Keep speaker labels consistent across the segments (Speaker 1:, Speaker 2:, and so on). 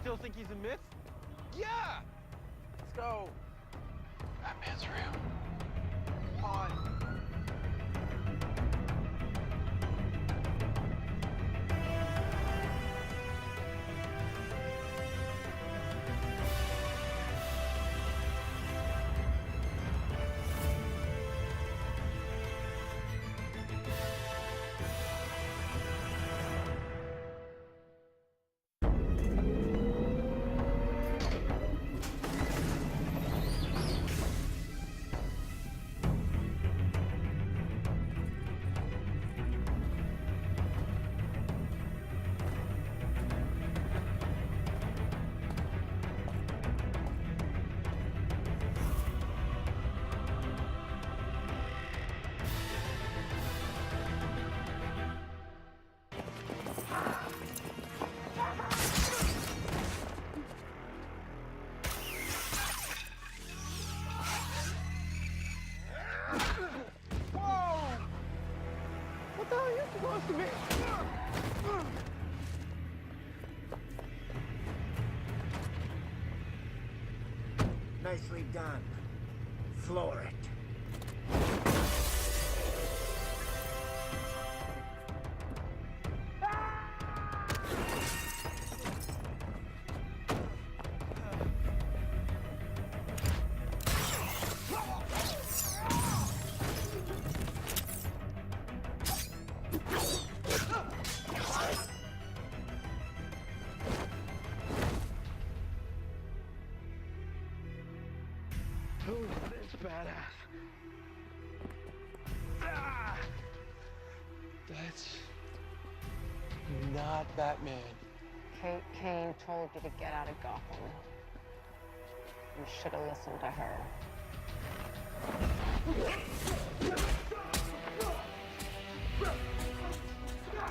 Speaker 1: still think he's a myth?
Speaker 2: Yeah! Let's go.
Speaker 3: Batman's real.
Speaker 2: On.
Speaker 1: What the hell are you supposed to be?
Speaker 4: Nicely done. Floor it.
Speaker 1: Who's this badass? Ah!
Speaker 3: That's not Batman.
Speaker 5: Kate Kane told you to get out of Gotham. You should have listened to her.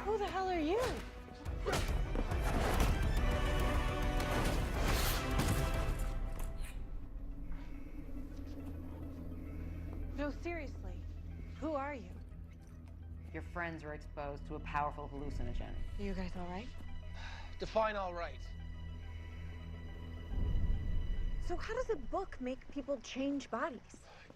Speaker 5: Who the hell are you?
Speaker 6: No, seriously. Who are you?
Speaker 5: Your friends were exposed to a powerful hallucinogen.
Speaker 6: You guys all right?
Speaker 2: Define all right.
Speaker 6: So how does a book make people change bodies?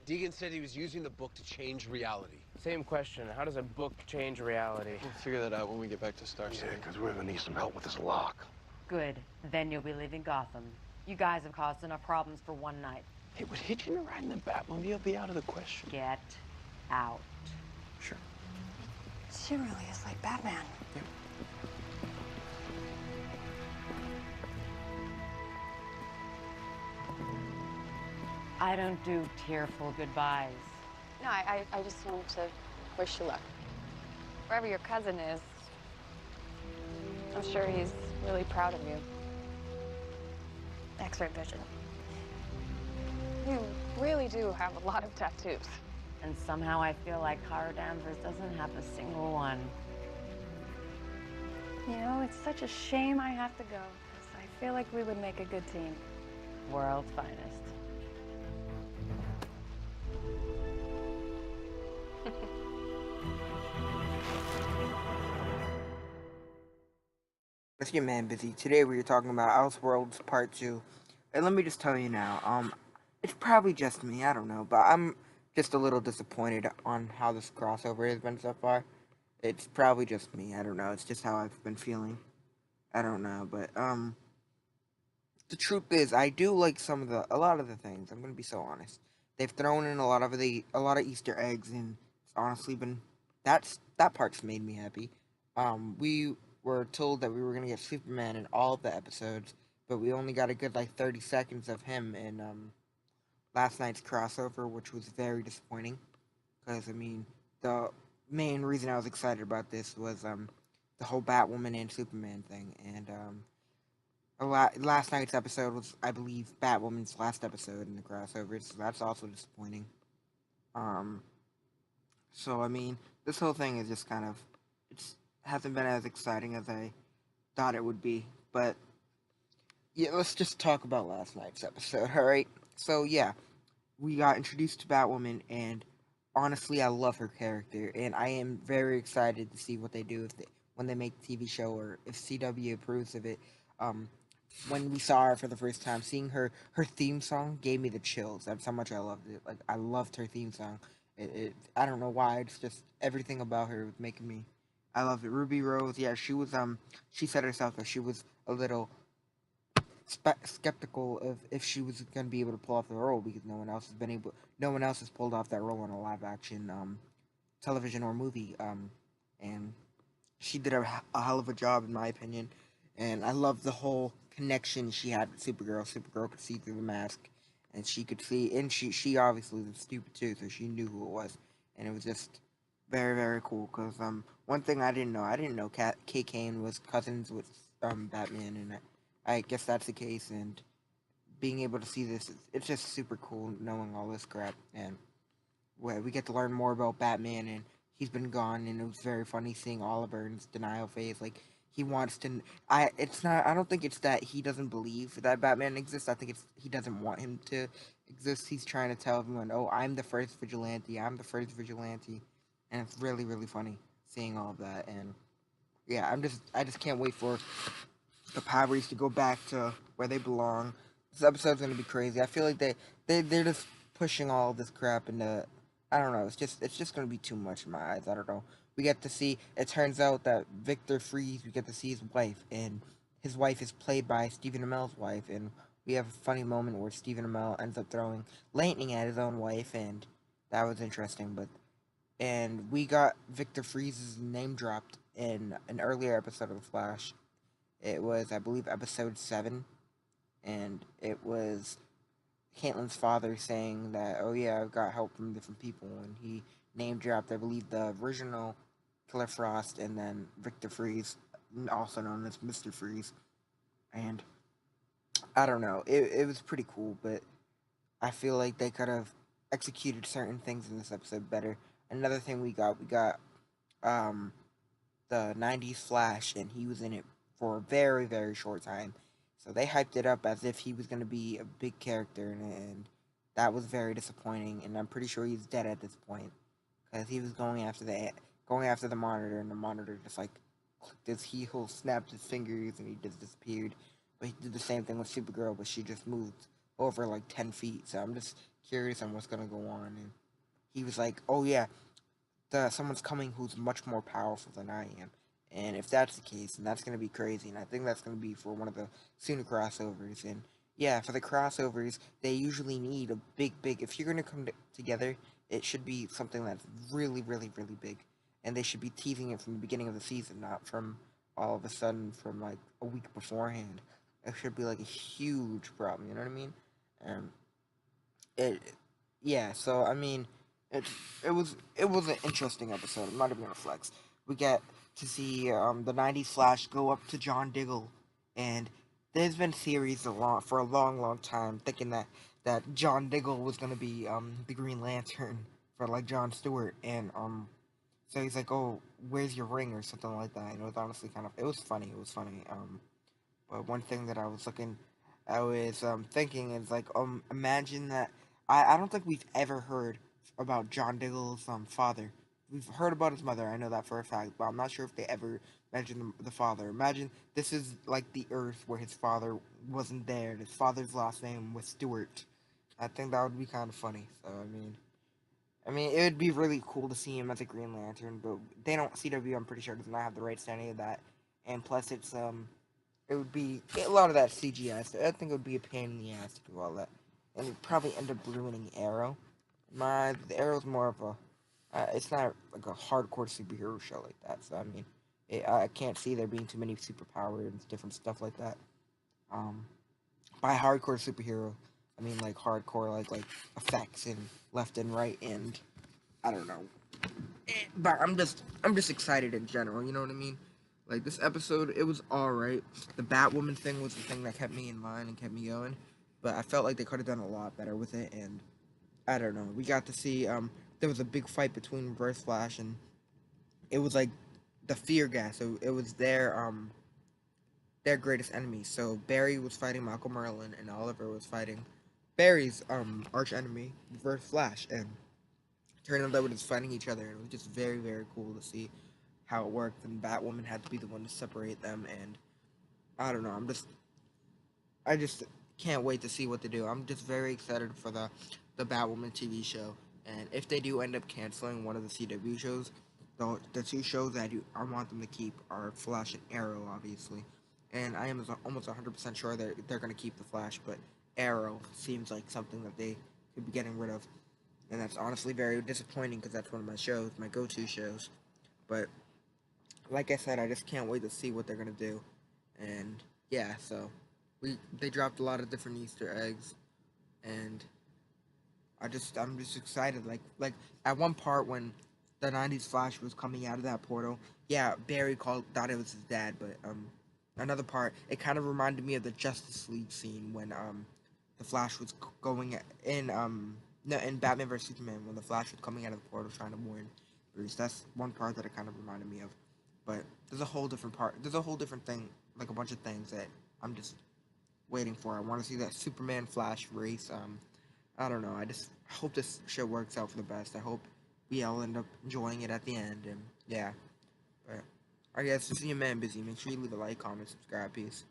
Speaker 2: Deegan said he was using the book to change reality.
Speaker 1: Same question. How does a book change reality?
Speaker 3: We'll figure that out when we get back to Star City.
Speaker 7: Yeah, because we're gonna need some help with this lock.
Speaker 5: Good. Then you'll be leaving Gotham. You guys have caused enough problems for one night.
Speaker 3: Hey, would hitching a ride in the Batmobile be out of the question?
Speaker 5: Get out.
Speaker 3: Sure.
Speaker 6: She really is like Batman.
Speaker 3: Yep.
Speaker 5: I don't do tearful goodbyes.
Speaker 8: No, I just wanted to wish you luck. Wherever your cousin is, I'm sure he's really proud of you. X-ray vision. You really do have a lot of tattoos.
Speaker 5: And somehow I feel like Kara Danvers doesn't have a single one.
Speaker 8: You know, it's such a shame I have to go, because I feel like we would make a good team.
Speaker 5: World's finest.
Speaker 9: It's your man Busy. Today we are talking about Elseworlds Part 2. And let me just tell you now, it's probably just me, I don't know, but I'm just a little disappointed on how this crossover has been so far. It's probably just me, I don't know, it's just how I've been feeling. I don't know, but the truth is I do like a lot of the things. I'm gonna be so honest. They've thrown in a lot of Easter eggs, and it's honestly been that part's made me happy. We were told that we were gonna get Superman in all of the episodes, but we only got a good 30 seconds of him in last night's crossover, which was very disappointing. Because I mean, the main reason I was excited about this was the whole Batwoman and Superman thing, and last night's episode was, I believe, Batwoman's last episode in the crossover, so that's also disappointing. So I mean, this whole thing is just kind of, it's hasn't been as exciting as I thought it would be, but yeah, let's just talk about last night's episode, alright? So yeah, we got introduced to Batwoman, and honestly, I love her character, and I am very excited to see what they do when they make the TV show, or if CW approves of it. when we saw her for the first time, seeing her theme song gave me the chills. That's how much I loved it. Like I loved her theme song. I don't know why. It's just everything about her was making me. I loved it. Ruby Rose. Yeah, she was. She said herself that she was a little skeptical of if she was going to be able to pull off the role because no one else has been able. No one else has pulled off that role in a live action television or movie. And she did a hell of a job in my opinion, and I love the whole connection she had with Supergirl. Supergirl could see through the mask, and she could see, and she obviously was stupid too, so she knew who it was, and it was just very very cool. Cause one thing I didn't know Kay Kane was cousins with Batman, and I guess that's the case. And being able to see this, it's just super cool knowing all this crap, and where we get to learn more about Batman, and he's been gone, and it was very funny seeing Oliver in his denial phase. Like he wants to. It's not. I don't think it's that he doesn't believe that Batman exists. I think it's he doesn't want him to exist. He's trying to tell everyone, "Oh, I'm the first vigilante. I'm the first vigilante," and it's really really funny seeing all of that. And yeah, I just can't wait for the Powers to go back to where they belong. This episode's gonna be crazy. I feel like they're just pushing all of this crap into. I don't know. It's just gonna be too much in my eyes. I don't know. We get to see. It turns out that Victor Freeze. We get to see his wife, and his wife is played by Stephen Amell's wife. And we have a funny moment where Stephen Amell ends up throwing lightning at his own wife, and that was interesting. But and we got Victor Freeze's name dropped in an earlier episode of The Flash. It was, I believe, episode 7, and it was Caitlin's father saying that, oh yeah, I've got help from different people, and he name dropped, I believe, the original Killer Frost, and then Victor Freeze, also known as Mr. Freeze, and I don't know, it was pretty cool, but I feel like they could have executed certain things in this episode better. Another thing we got um, the 90s Flash, and he was in it for a very, very short time. So they hyped it up as if he was going to be a big character, and that was very disappointing. And I'm pretty sure he's dead at this point because he was going after the monitor, and the monitor just like clicked his heel, snapped his fingers, and he just disappeared. But he did the same thing with Supergirl, but she just moved over like 10 feet. So I'm just curious on what's going to go on. And he was like, "Oh yeah, someone's coming who's much more powerful than I am." And if that's the case, then that's going to be crazy. And I think that's going to be for one of the sooner crossovers. And yeah, for the crossovers, they usually need a big. If you're going to come together, it should be something that's really, really, really big. And they should be teasing it from the beginning of the season, not from all of a sudden from like a week beforehand. It should be like a huge problem. You know what I mean? Um, it, yeah. So I mean, it it was an interesting episode. I'm not even gonna flex. We get to see the '90s Flash go up to John Diggle, and there's been theories for a long time thinking that John Diggle was gonna be the Green Lantern for like John Stewart, and so he's like, "Oh, where's your ring?" or something like that. And it was honestly kind of it was funny. It was funny. But one thing that I was thinking is like, imagine that. I don't think we've ever heard about John Diggle's father. We've heard about his mother. I know that for a fact, but I'm not sure if they ever mentioned the father. Imagine this is like the Earth where his father wasn't there. His father's last name was Stewart. I think that would be kind of funny. So I mean, it would be really cool to see him as a Green Lantern, but they don't. CW, I'm pretty sure, does not have the rights to any of that. And plus, it would be a lot of that CGI. So I think it would be a pain in the ass to do all that, and it'd probably end up ruining Arrow. The Arrow's more of a, it's not like a hardcore superhero show like that. So I mean, I can't see there being too many superpowers and different stuff like that. Um, by hardcore superhero, I mean like hardcore like effects and left and right and I don't know. But I'm just excited in general. You know what I mean? Like this episode, it was all right. The Batwoman thing was the thing that kept me in line and kept me going. But I felt like they could have done a lot better with it. And I don't know. We got to see there was a big fight between Reverse Flash and it was like the fear gas. So it was their greatest enemy. So Barry was fighting Malcolm Merlin and Oliver was fighting Barry's arch enemy, Reverse Flash, and turned out they were just fighting each other, and it was just very, very cool to see how it worked. And Batwoman had to be the one to separate them, and I don't know. I just can't wait to see what they do. I'm just very excited for the Batwoman TV show, and if they do end up canceling one of the CW shows, the two shows that I want them to keep are Flash and Arrow, obviously, and I am almost 100% sure that they're going to keep the Flash, but Arrow seems like something that they could be getting rid of, and that's honestly very disappointing because that's one of my shows, my go-to shows. But like I said, I just can't wait to see what they're gonna do, and yeah, so they dropped a lot of different Easter eggs, and I'm just excited. Like at one part when the '90s Flash was coming out of that portal, yeah, Barry thought it was his dad, but another part it kind of reminded me of the Justice League scene when the Flash was going in no, in Batman vs Superman when the Flash was coming out of the portal trying to warn Bruce. That's one part that it kind of reminded me of. But there's a whole different part. There's a whole different thing, like a bunch of things that I'm just waiting for. I want to see that Superman Flash race. I don't know. I just hope this show works out for the best. I hope we all end up enjoying it at the end. And yeah, but I guess to see a man busy. Make sure you leave a like, comment, subscribe, peace.